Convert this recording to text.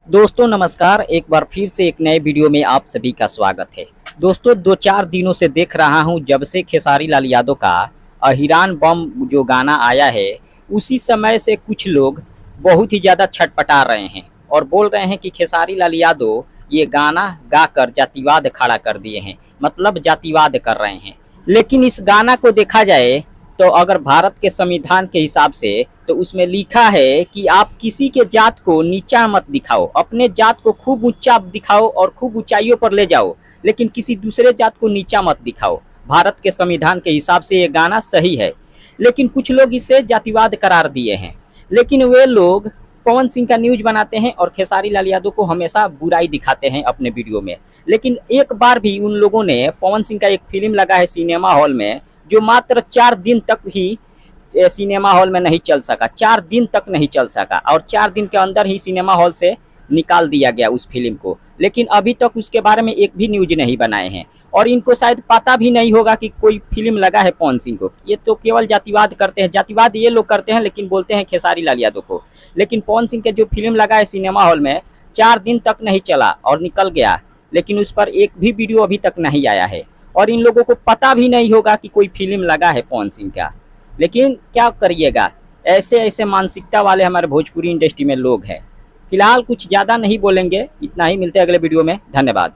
दोस्तों नमस्कार। एक बार फिर से एक नए वीडियो में आप सभी का स्वागत है। दोस्तों 2-4 दिनों से देख रहा हूं, जब से खेसारी लाल यादव का अहिरान बम जो गाना आया है, उसी समय से कुछ लोग बहुत ही ज़्यादा छटपटा रहे हैं और बोल रहे हैं कि खेसारी लाल यादव ये गाना गाकर जातिवाद खड़ा कर दिए हैं, मतलब जातिवाद कर रहे हैं। लेकिन इस गाना को देखा जाए तो अगर भारत के संविधान के हिसाब से तो उसमें लिखा है कि आप किसी के जात को नीचा मत दिखाओ, अपने जात को खूब ऊंचा दिखाओ और खूब ऊंचाइयों पर ले जाओ, लेकिन किसी दूसरे जात को नीचा मत दिखाओ। भारत के संविधान के हिसाब से ये गाना सही है, लेकिन कुछ लोग इसे जातिवाद करार दिए हैं। लेकिन वे लोग पवन सिंह का न्यूज बनाते हैं और खेसारी लाल यादव को हमेशा बुराई दिखाते हैं अपने वीडियो में। लेकिन एक बार भी उन लोगों ने पवन सिंह का एक फिल्म लगा है सिनेमा हॉल में, जो मात्र 4 दिन तक ही सिनेमा हॉल में नहीं चल सका, 4 दिन तक नहीं चल सका और 4 दिन के अंदर ही सिनेमा हॉल से निकाल दिया गया उस फिल्म को। लेकिन अभी तक उसके बारे में एक भी न्यूज नहीं बनाए हैं और इनको शायद पता भी नहीं होगा कि कोई फिल्म लगा है पवन सिंह को। ये तो केवल जातिवाद करते हैं, जातिवाद ये लोग करते हैं, लेकिन बोलते हैं खेसारी लाल यादव को। लेकिन पवन सिंह के जो फिल्म लगा है सिनेमा हॉल में, 4 दिन तक नहीं चला और निकल गया, लेकिन उस पर एक भी वीडियो अभी तक नहीं आया है और इन लोगों को पता भी नहीं होगा कि कोई फिल्म लगा है पवन सिंह का। लेकिन क्या करिएगा, ऐसे ऐसे मानसिकता वाले हमारे भोजपुरी इंडस्ट्री में लोग हैं। फिलहाल कुछ ज़्यादा नहीं बोलेंगे, इतना ही। मिलते हैं अगले वीडियो में। धन्यवाद।